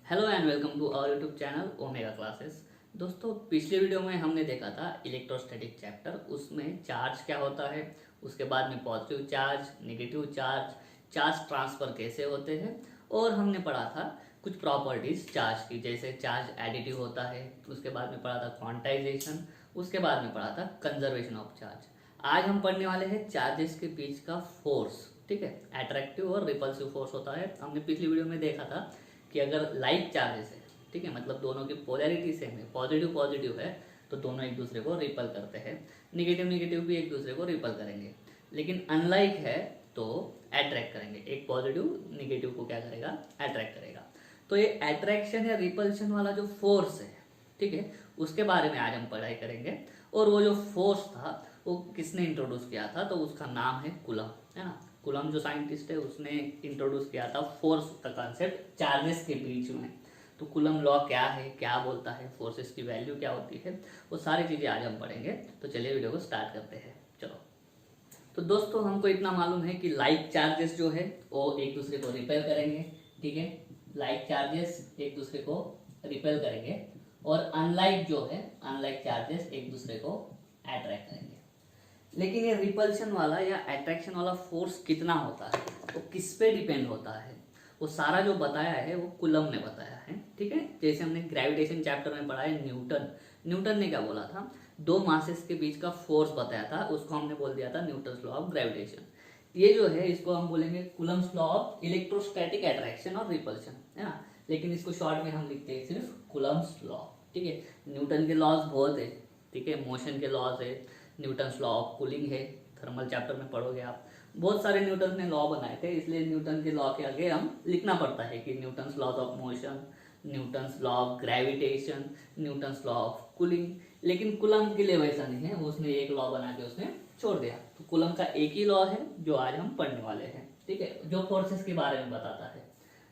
Hello and welcome to our YouTube channel omega classes. दोस्तों, पिछले video में हमने देखा था इलेक्ट्रोस्टैटिक चैप्टर। उसमें चार्ज क्या होता है, उसके बाद में positive charge, negative charge, charge transfer कैसे होते हैं, और हमने पढ़ा था कुछ प्रॉपर्टीज चार्ज की, जैसे चार्ज एडिटिव होता है। उसके बाद में पढ़ा था क्वांटाइजेशन, उसके बाद में पढ़ा था कंजर्वेशन ऑफ चार्ज। आज हम पढ़ने वाले हैं चार्जेस के बीच का फोर्स। ठीक है, अट्रैक्टिव और रिपल्सिव फोर्स होता है। हमने पिछली वीडियो में देखा था कि अगर लाइक चार्जेस है, ठीक है, मतलब दोनों की पोलैरिटी सेम है, पॉजिटिव पॉजिटिव है, तो दोनों एक दूसरे को रिपल करते हैं। निगेटिव निगेटिव भी एक दूसरे को रिपल करेंगे। लेकिन अनलाइक है तो अट्रैक्ट करेंगे। एक पॉजिटिव निगेटिव को क्या करेगा, अट्रैक्ट करेगा। तो ये अट्रैक्शन या रिपल्शन वाला जो फोर्स है, ठीक है, उसके बारे में आज हम पढ़ाई करेंगे। और वो जो फोर्स था वो किसने इंट्रोड्यूस किया था, तो उसका नाम है कूलम, है ना। कूलम जो साइंटिस्ट है उसने इंट्रोड्यूस किया था फोर्स का कॉन्सेप्ट चार्जेस के बीच में। तो कूलम लॉ क्या है, क्या बोलता है, फोर्सेस की वैल्यू क्या होती है, वो सारी चीज़ें आज हम पढ़ेंगे। तो चलिए वीडियो को स्टार्ट करते हैं। चलो, तो दोस्तों हमको इतना मालूम है कि लाइक चार्जेस जो है वो एक दूसरे को रिपेल करेंगे। ठीक है, लाइक चार्जेस एक दूसरे को रिपेल करेंगे, और अनलाइक जो है, अनलाइक चार्जेस एक दूसरे को अट्रैक्ट करेंगे। लेकिन ये रिपल्शन वाला या अट्रैक्शन वाला फोर्स कितना होता है, वो किस पे डिपेंड होता है, वो सारा जो बताया है वो कूलम ने बताया है। ठीक है, जैसे हमने ग्रेविटेशन चैप्टर में पढ़ा है, न्यूटन ने क्या बोला था, दो मासेस के बीच का फोर्स बताया था, उसको हमने बोल दिया था न्यूटन्स लॉ ऑफ ग्रेविटेशन। ये जो है इसको हम बोलेंगे Coulomb's law of electrostatic attraction और रिपल्शन, है ना। लेकिन इसको शॉर्ट में हम लिखते हैं सिर्फ कूलम्स लॉ। ठीक है, न्यूटन के लॉज बहुत है, ठीक है, मोशन के लॉज है, न्यूटन्स लॉ ऑफ कूलिंग है, थर्मल चैप्टर में पढ़ोगे आप। बहुत सारे न्यूटन ने लॉ बनाए थे, इसलिए न्यूटन के लॉ के आगे हम लिखना पड़ता है कि Newton's laws of motion, Newton's law of gravitation, Newton's law of cooling. लेकिन कूलम के लिए वैसा नहीं है, उसने एक लॉ बना के उसने छोड़ दिया। तो कूलम का एक ही लॉ है जो आज हम पढ़ने वाले हैं। ठीक है, जो फोर्सेस के बारे में बताता है,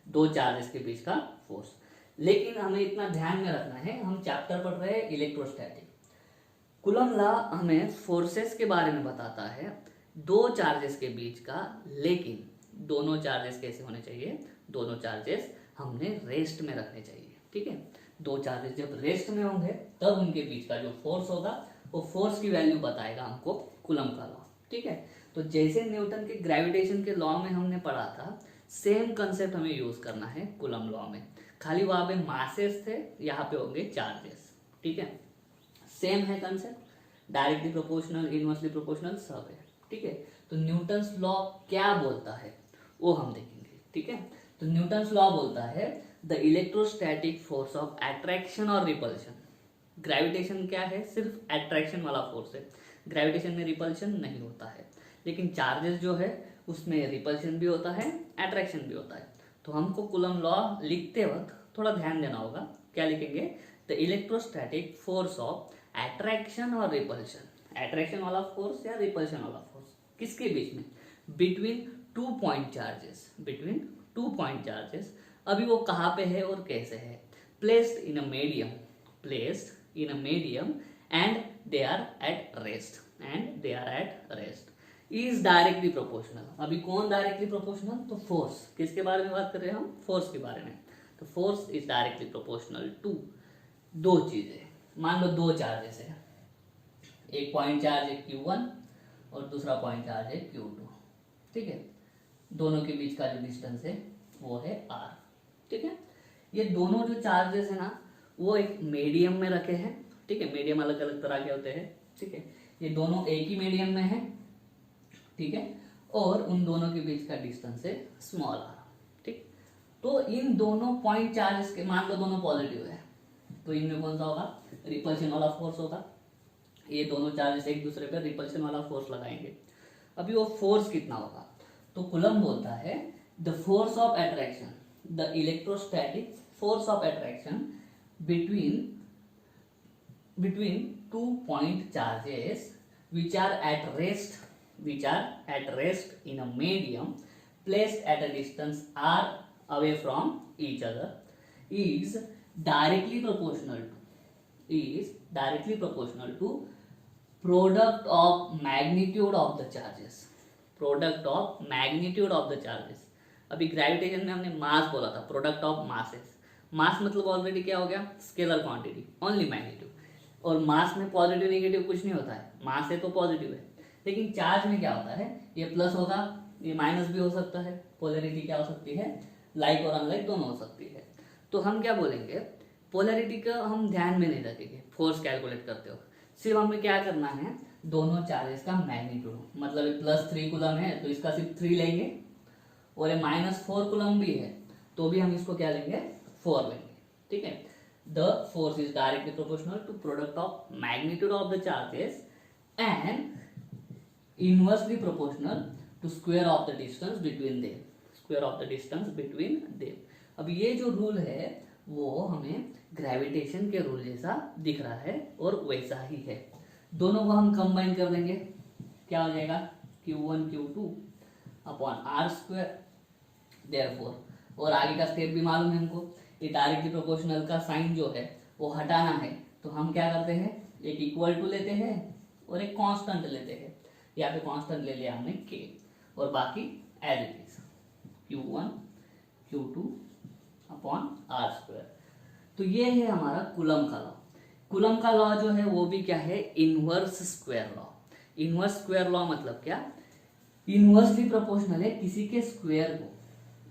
दो चार्जेस के बीच का फोर्स। लेकिन हमें इतना ध्यान में रखना है, हम चैप्टर पढ़ रहे हैं इलेक्ट्रोस्टैटिक। कूलम लॉ हमें फोर्सेस के बारे में बताता है, दो चार्जेस के बीच का। लेकिन दोनों चार्जेस कैसे होने चाहिए, दोनों चार्जेस हमने रेस्ट में रखने चाहिए। ठीक है, दो चार्जेस जब रेस्ट में होंगे तब उनके बीच का जो फोर्स होगा वो फोर्स की वैल्यू बताएगा हमको कूलम का लॉ। ठीक है, तो जैसे न्यूटन के ग्रेविटेशन के लॉ में हमने पढ़ा था, सेम कंसेप्ट हमें यूज करना है कूलम लॉ में। खाली वहां पे मासेस थे, यहाँ पे होंगे चार्जेस। ठीक है, सेम है concept, directly proportional, inversely proportional सब है। ठीक है, तो न्यूटन्स लॉ क्या बोलता है वो हम देखेंगे। ठीक है, तो न्यूटन्स लॉ बोलता है the electrostatic force of attraction और रिपल्शन। ग्रेविटेशन क्या है, सिर्फ अट्रैक्शन वाला फोर्स है, ग्रेविटेशन में रिपल्शन नहीं होता है। लेकिन चार्जेस जो है उसमें रिपल्शन भी होता है, अट्रैक्शन भी होता है। तो हमको कूलम लॉ लिखते वक्त थोड़ा ध्यान देना होगा। क्या लिखेंगे, the electrostatic force of attraction और रिपल्शन। अट्रैक्शन वाला फोर्स या रिपल्शन वाला फोर्स किसके बीच में, between two point charges, between two point charges. अभी वो कहाँ पे है और कैसे है, placed in a medium, placed in a medium, and they are at rest, and they are at rest, is directly proportional. अभी कौन डायरेक्टली प्रोपोर्शनल, तो फोर्स। किसके बारे में बात कर रहे हैं हम, फोर्स के बारे में। तो force is directly proportional to दो चीजें। मान लो दो चार्जेस है, एक पॉइंट चार्ज है Q1 और दूसरा पॉइंट चार्ज है Q2। ठीक है, दोनों के बीच का जो डिस्टेंस है वो है R। ठीक है, ये दोनों जो चार्जेस है ना वो एक मीडियम में रखे हैं। ठीक है, मीडियम अलग अलग तरह के होते हैं। ठीक है, ये दोनों एक ही मीडियम में है। ठीक है, और उन दोनों के बीच का डिस्टेंस है स्मॉल r। ठीक, तो इन दोनों पॉइंट चार्जेस के, मान लो दोनों पॉजिटिव है, तो इनमें कौन सा होगा, रिपल्शन वाला फोर्स होगा। ये दोनों चार्जेस एक दूसरे पे रिपल्शन वाला फोर्स लगाएंगे। अभी वो फोर्स कितना होगा, तो कूलम बोलता है the force of attraction, the electrostatic force of attraction between two point charges which are at rest in a medium placed at a distance r away from each other is directly proportional to product of magnitude of the charges, product of magnitude of the charges। अभी gravitation में हमने मास बोला था, product of masses, मास मतलब already क्या हो गया, scalar quantity, only magnitude. और मास में पॉजिटिव नेगेटिव कुछ नहीं होता है, मास है तो पॉजिटिव है। लेकिन चार्ज में क्या होता है, ये प्लस होगा, ये माइनस भी हो सकता है। पोलैरिटी क्या हो सकती है, लाइक और अनलाइक दोनों हो सकती है। तो हम क्या बोलेंगे, पोलैरिटी का हम ध्यान में नहीं रखेंगे फोर्स कैलकुलेट करते हो, सिर्फ हमें क्या करना है, दोनों चार्जेस का मैग्नीट्यूड, मतलब ये +3 कूलम है तो इसका सिर्फ 3 लेंगे, और ये -4 कूलम भी है तो भी हम इसको क्या लेंगे, 4 लेंगे। ठीक है, the force is directly proportional to product of magnitude of the charges and inversely proportional to square of the distance between them, square of the distance between them. अब ये जो रूल है वो हमें ग्रेविटेशन के रूल जैसा दिख रहा है और वैसा ही है। दोनों को हम कंबाइन कर देंगे, क्या हो जाएगा, Q1 Q2 upon R²। Therefore, और आगे का स्टेप भी मालूम है हमको, ये डायरेक्टली प्रोपोर्शनल का साइन जो है वो हटाना है, तो हम क्या करते हैं, एक इक्वल टू लेते हैं और एक कांस्टेंट लेते हैं। यहाँ पे कांस्टेंट ले लिया हमने K, और बाकी as it is Q1 Q2 upon R²। तो ये है हमारा कूलम का लॉ। कूलम का लॉ जो है वो भी क्या है, inverse square law. Inverse square law मतलब क्या, इनवर्सली प्रोपोर्शनल है किसी के स्क्वायर को,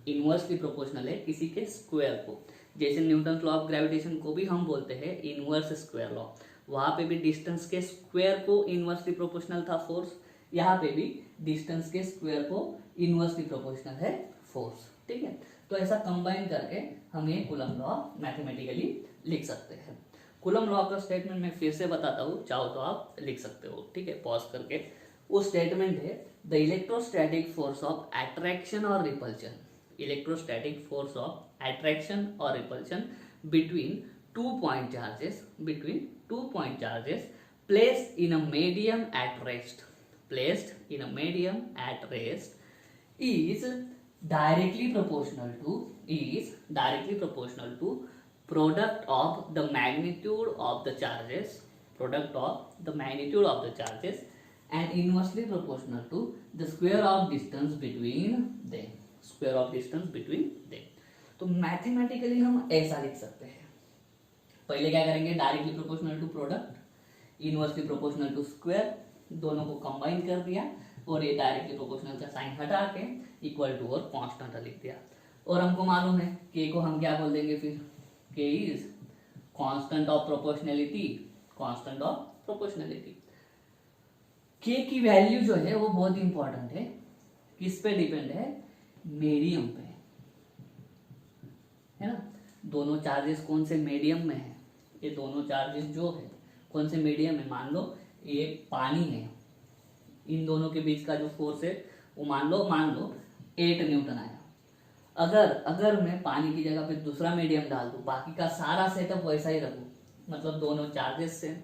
इनवर्सली प्रोपोर्शनल है किसी के स्क्वायर को। जैसे न्यूटन लॉ ऑफ ग्रेविटेशन को भी हम बोलते हैं इनवर्स स्क्वायर लॉ, वहां पे भी डिस्टेंस के स्क्वायर को इनवर्सली प्रोपोर्शनल था फोर्स, यहाँ पे भी डिस्टेंस के स्क्वायर को इनवर्सली प्रोपोर्शनल है फोर्स। ठीक है, तो ऐसा कंबाइन करके हम ये कूलम लॉ मैथमेटिकली लिख सकते हैं। कूलम लॉ का स्टेटमेंट मैं फिर से बताता हूँ, चाहो तो आप लिख सकते हो। ठीक है, पॉज करके। वो स्टेटमेंट है, the electrostatic force of attraction और repulsion, electrostatic force of attraction और repulsion between 2 point charges, between 2 point charges placed in a medium at rest, placed in a medium at rest is directly proportional to, is directly proportional to product of the magnitude of the charges, product of the magnitude of the charges and inversely proportional to the square of distance between them, square of distance between them। तो mathematically हम ऐसा लिख सकते हैं, पहले क्या करेंगे, directly proportional to product, inversely proportional to square, दोनों को कंबाइन कर दिया और ये डायरेक्टली प्रोपोर्शनल का साइन हटा के इक्वल टू और कांस्टेंट लिख दिया। और हमको मालूम है के को हम क्या बोल देंगे फिर, के is constant of proportionality, constant of proportionality. के की वैल्यू जो है वो बहुत इंपॉर्टेंट है, किस पे डिपेंड है, मीडियम पे, है ना। दोनों चार्जेस कौन से मीडियम में है, ये दोनों चार्जेस जो है कौन से मीडियम में, मान लो ये पानी है, इन दोनों के बीच का जो फोर्स है वो मान लो 8 न्यूटन आया। अगर मैं पानी की जगह पे दूसरा मीडियम डाल दूं, बाकी का सारा सेटअप वैसा ही रखूं, मतलब दोनों चार्जेस सेम,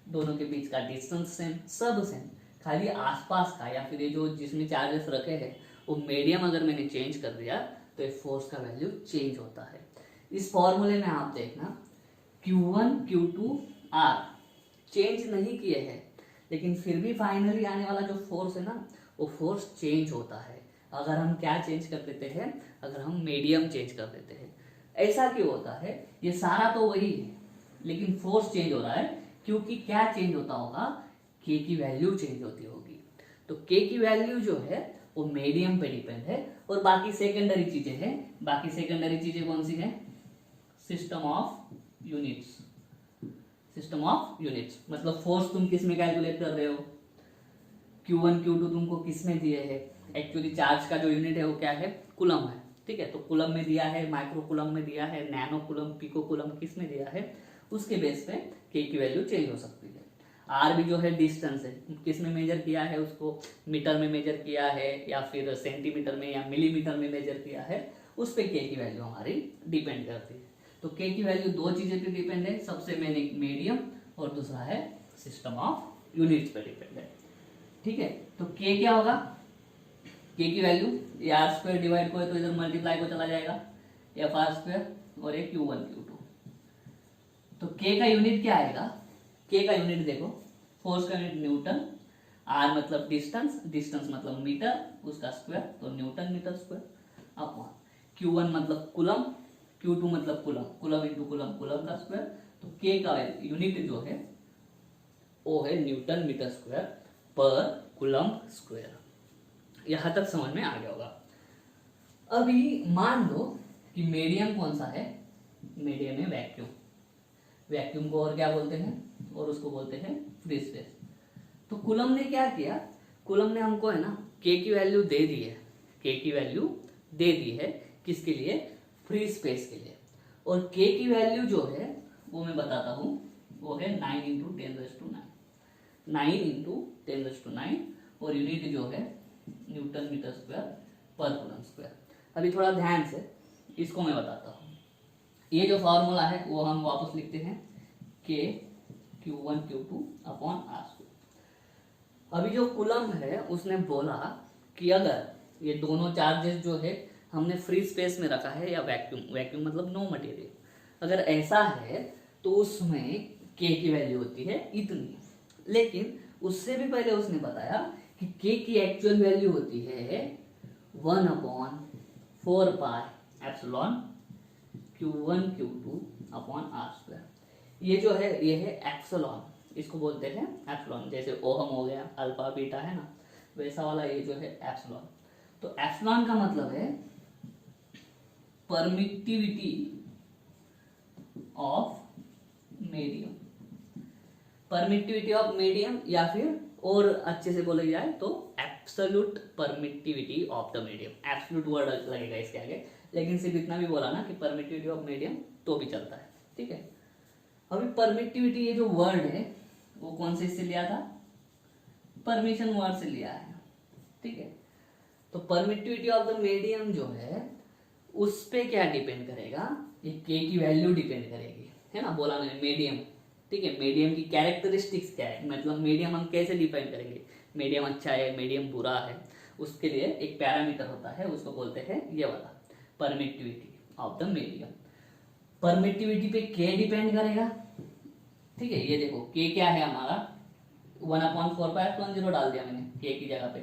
दोनों के बीच का डिस्टेंस सेम, सब सेम, खाली आसपास का या फिर ये जो जिसमें चार्जेस रखे हैं वो मीडियम अगर मैंने चेंज कर दिया तो ये फोर्स का वैल्यू चेंज होता है। इस फॉर्मूले में आप देखना Q1 Q2 R चेंज नहीं किए हैं, लेकिन फिर भी फाइनली आने वाला जो फोर्स है ना वो फोर्स चेंज होता है। अगर हम क्या चेंज कर देते हैं, अगर हम मीडियम चेंज कर देते हैं। ऐसा क्यों होता है, ये सारा तो वही है लेकिन फोर्स चेंज हो रहा है, क्योंकि क्या चेंज होता होगा, के की वैल्यू चेंज होती होगी। तो के की वैल्यू जो है वो मीडियम पे डिपेंड है, और बाकी सेकेंडरी चीजें हैं। बाकी सेकेंडरी चीजें कौन सी हैं, system of units, system of units, मतलब फोर्स तुम किस में कैलकुलेट कर रहे हो, Q1 Q2 तुमको किस में दिए है, एक्चुअली चार्ज का जो यूनिट है वो क्या है, कूलम है। ठीक है, तो कूलम में दिया है, माइक्रो कूलम में दिया है, नैनो कूलम, पिको कूलम, किस में दिया है, उसके बेस पे के की वैल्यू चेंज हो सकती है। आर भी जो है डिस्टेंस है, किस में मेजर किया है, उसको मीटर में मेजर किया है या फिर सेंटीमीटर में या मिलीमीटर में मेजर किया है, उस पे के की वैल्यू हमारी डिपेंड करती है। तो के की वैल्यू दो चीजें पे डिपेंड है, सबसे मेन एक मीडियम और दूसरा है सिस्टम ऑफ यूनिट्स पे डिपेंड है। ठीक है, तो के क्या होगा, के की वैल्यू ये R² डिवाइड को है तो इधर मल्टीप्लाई को चला जाएगा, FR² और एक Q1 Q2। तो के का यूनिट क्या आएगा, के का यूनिट देखो, फोर्स का यूनिट न्यूटन, आर मतलब डिस्टेंस, डिस्टेंस मतलब मीटर, उसका स्क्वायर तो newton metre square, upon Q1 मतलब कूलम, Q2 मतलब coulomb, coulomb into coulomb, coulomb का स्क्वायर। तो K का यूनिट जो है वो है न्यूटन मीटर स्क्वायर पर कुलम स्क्वायर। यहाँ तक समझ में आ गया होगा। अभी मान लो कि मीडियम कौन सा है, मीडियम है वैक्यूम। वैक्यूम को और क्या बोलते हैं, और उसको बोलते हैं फ्री स्पेस। तो कुलम ने क्या किया, कुलम ने हमको है ना के की वैल्यू दे दी है, के की वैल्यू दे दी है किसके लिए, फ्री स्पेस के लिए। और के की वैल्यू जो है वो मैं बताता हूँ, वो है 9 इंटू 10⁹9, 9 इंटू 10⁹9, और यूनिट जो है न्यूटन मीटर स्क्वायर पर कूलम स्क्वायर। अभी थोड़ा ध्यान से इसको मैं बताता हूँ। ये जो फॉर्मूला है वो हम वापस लिखते हैं, के Q1 Q2 अपॉन R²। अभी जो कुलम है उसने बोला कि अगर ये दोनों चार्जेस जो है हमने फ्री स्पेस में रखा है या वैक्यूम, वैक्यूम मतलब नो मटेरियल, अगर ऐसा है तो उसमें के की वैल्यू होती है इतनी। लेकिन उससे भी पहले उसने बताया कि के की एक्चुअल वैल्यू होती है 1/4 pi epsilon Q1 Q2 upon R²। ये जो है ये है एप्सिलॉन, इसको बोलते हैं एप्सिलॉन। जैसे ओहम हो गया, अल्फा बीटा है ना, वैसा वाला ये जो है एप्सिलॉन। तो एप्सिलॉन का मतलब है permittivity of medium, permittivity of medium, या फिर और अच्छे से बोले जाए तो absolute permittivity of the medium. Absolute word लगेगा इसके आगे, लेकिन सिर्फ इतना भी बोला ना कि परमिटिविटी ऑफ मीडियम तो भी चलता है, ठीक है। अभी परमिटिविटी ये जो वर्ड है वो कौन से इससे लिया था, परमिशन वर्ड से लिया है, ठीक है। तो परमिटिविटी ऑफ द मीडियम जो है उस पे क्या डिपेंड करेगा, ये के की वैल्यू डिपेंड करेगी, है ना। बोला मैंने मीडियम, ठीक है। मीडियम की कैरेक्टरिस्टिक्स क्या है, मतलब मीडियम हम कैसे डिफाइन करेंगे, मीडियम अच्छा है, मीडियम बुरा है, उसके लिए एक पैरामीटर होता है, उसको बोलते हैं ये वाला permittivity of the medium. Permittivity पे के डिपेंड करेगा, ठीक है। ये देखो के क्या है हमारा 1/4 पाई एप्सिलॉन 0 डाल दिया मैंने के की जगह पे,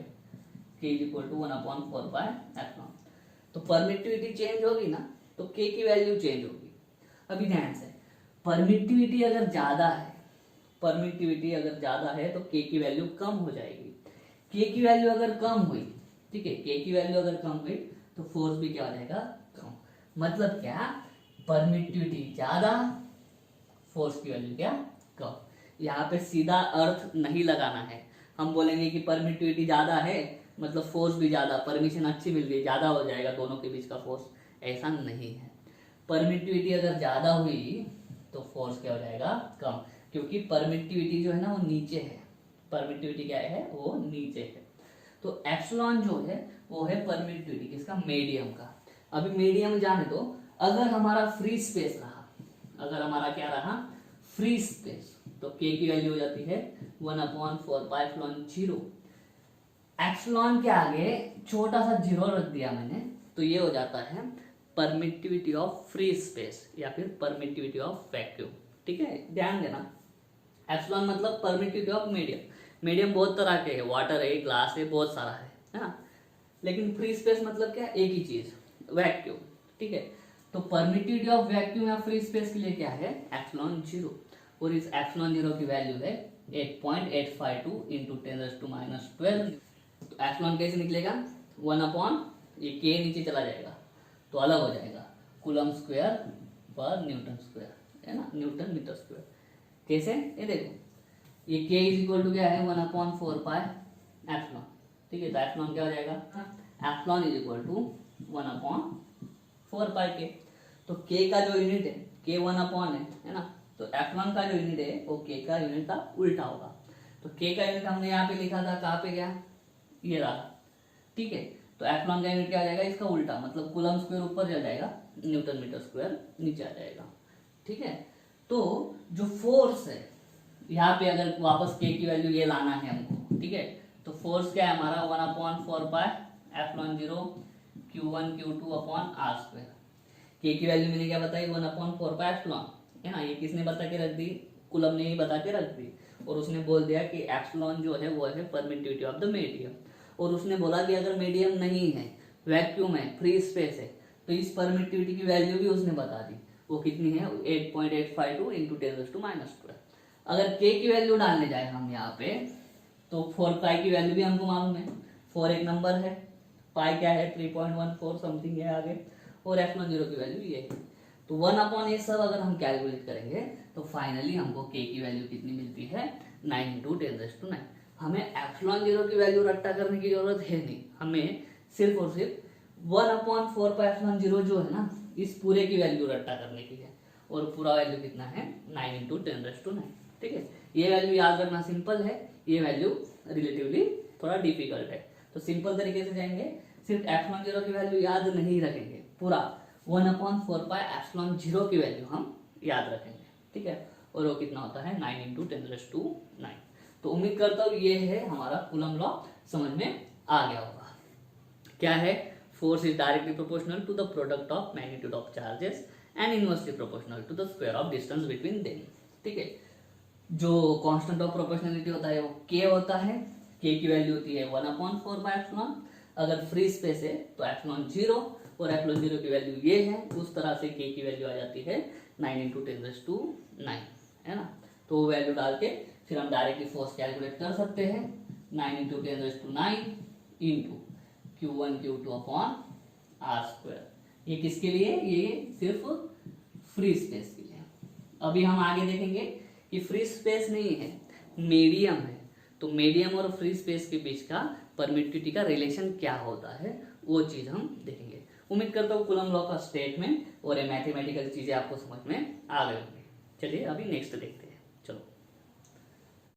K is equal to 1/4 pi epsilon. तो परमिटिविटी चेंज होगी ना तो के की वैल्यू चेंज होगी। अभी ध्यान से, परमिटिविटी अगर ज्यादा है, परमिटिविटी अगर ज्यादा है तो के की वैल्यू कम हो जाएगी। के की वैल्यू अगर कम हुई, ठीक है, के की वैल्यू अगर कम हुई तो फोर्स भी क्या हो जाएगा, कम। मतलब क्या, परमिटिविटी ज्यादा, फोर्स की वैल्यू क्या, कम। यहाँ पे सीधा अर्थ नहीं लगाना है। हम बोलेंगे कि परमिटिविटी ज्यादा है मतलब फोर्स भी ज्यादा, परमिशन अच्छी मिल गई, ज्यादा हो जाएगा दोनों के बीच का फोर्स, ऐसा नहीं है। परमिटिविटी अगर ज्यादा हुई तो फोर्स क्या हो जाएगा, कम, क्योंकि परमिटिविटी जो है ना वो नीचे है। परमिटिविटी क्या है, वो नीचे है। तो एप्सिलॉन जो है वो है परमिटिविटी किसका, मीडियम का। अभी मीडियम जाने दो, अगर हमारा फ्री स्पेस रहा, अगर हमारा क्या रहा, फ्री स्पेस, तो के की वैल्यू हो जाती है 1/4 पाई एप्सिलॉन 0। एप्सिलॉन के आगे छोटा सा 0 रख दिया मैंने, तो ये हो जाता है परमिटिविटी ऑफ फ्री स्पेस या फिर परमिटिविटी ऑफ वैक्यूम, ठीक है। ध्यान देना, एप्सिलॉन मतलब परमिटिविटी ऑफ मीडियम। मीडियम बहुत तरह के है, वाटर है, ग्लास है, बहुत सारा है ना। लेकिन फ्री स्पेस मतलब क्या, एक ही चीज, वैक्यूम, ठीक है। तो परमिटिविटी ऑफ वैक्यूम या फ्री स्पेस के लिए क्या है, एप्सिलॉन 0। और इस एप्सिलॉन 0 की वैल्यू है 8.852 इंटू 10⁻12। तो एप्सिलॉन कैसे निकलेगा, 1/, ये के नीचे चला जाएगा तो अलग हो जाएगा, कूलम स्क्वायर पर न्यूटन स्क्वायर, है ना, न्यूटन मीटर स्क्वायर। कैसे, ये देखो, ये के इज इक्वल टू क्या है 1/4 पाई एप्सिलॉन, ठीक है। तो एप्सिलॉन क्या हो जाएगा, एप्सिलॉन इज इक्वल टू 1/4 पाई के। तो के का जो यूनिट है के 1/, है ना, तो एप्सिलॉन का जो यूनिट है वो के का यूनिट का उल्टा होगा। तो के का यूनिट हमने यहाँ पे लिखा था, कहाँ पे गया, ये रहा, ठीक है। तो एप्सिलॉन का यूनिट क्या आ जाएगा, इसका उल्टा, मतलब कूलम स्क्वायर ऊपर जा जाएगा, न्यूटन मीटर स्क्वायर नीचे आ जाएगा, ठीक है। तो जो फोर्स है यहाँ पे, अगर वापस के की वैल्यू ये लाना है हमको, ठीक है, तो फोर्स क्या है हमारा 1/4 pi epsilon 0 Q1 Q2 upon R²। के की वैल्यू मैंने क्या बताई, 1/4 पाई एप्सिलॉन, है ना। ये किसने बता के रख दी, कूलम ने ही बता के रख दी। और उसने बोल दिया कि एप्सिलॉन जो है वो है परमिटिविटी ऑफ द मीडियम। और उसने बोला कि अगर मीडियम नहीं है, वैक्यूम है, फ्री स्पेस है, तो इस परमिटिविटी की वैल्यू भी उसने बता दी, वो कितनी है 8.852 इंटू 10⁻²। अगर k की वैल्यू डालने जाए हम यहाँ पे तो 4 पाई की वैल्यू भी हमको मालूम है, 4 एक नंबर है, पाई क्या है 3.14 समथिंग है आगे, और एप्सिलॉन 0 की वैल्यू ये है। तो 1 ये सब अगर हम कैलकुलेट करेंगे तो फाइनली हमको k की वैल्यू कितनी मिलती है 9 इंटू 10⁻⁹। हमें एप्सिलॉन 0 की वैल्यू रट्टा करने की जरूरत है नहीं, हमें सिर्फ और सिर्फ 1/4 पाई एप्सिलॉन 0 जो है ना इस पूरे की वैल्यू रट्टा करने की है, और पूरा वैल्यू कितना है 9 इंटू 10⁻⁹। ठीक है, ये वैल्यू याद रखना सिंपल है, ये वैल्यू रिलेटिवली थोड़ा डिफिकल्ट है। तो सिंपल तरीके से जाएंगे, सिर्फ एप्सिलॉन 0 की वैल्यू याद नहीं रखेंगे, पूरा 1/4 पाई एप्सिलॉन 0 की वैल्यू हम याद रखेंगे। ठीक है, और वो कितना होता है 9 इंटू 10⁻⁹। तो उम्मीद करता हूँ ये है हमारा कूलम लॉ समझ में आ गया होगा। क्या है, force is directly proportional to the product of magnitude of charges and inversely proportional to the square of distance between them. ठीक है, जो कांस्टेंट ऑफ प्रोपोर्शनलिटी होता है वो k होता है, k की वैल्यू होती है 1/4 पाई एप्सिलॉन। अगर फ्री स्पेस है तो एप्सिलॉन 0 और एप्सिलॉन 0 की वैल्यू ये है, उस तरह से k की वैल्यू आ जाती है 9 इंटू 10⁻⁹, है ना। तो वो वैल्यू डाल के फिर हम डायरेक्टली फोर्स कैलकुलेट कर सकते हैं, 9 into 10⁹ into Q1 Q2 upon r²। ये किसके लिए, ये सिर्फ फ्री स्पेस के लिए। अभी हम आगे देखेंगे कि फ्री स्पेस नहीं है, मीडियम है, तो मीडियम और फ्री स्पेस के बीच का परमिटिविटी का रिलेशन क्या होता है वो चीज हम देखेंगे। उम्मीद करता हूँ कूलम लॉ का स्टेटमेंट और ये मैथमेटिकल चीजें आपको समझ में आ गई होंगी। चलिए अभी नेक्स्ट देखते हैं।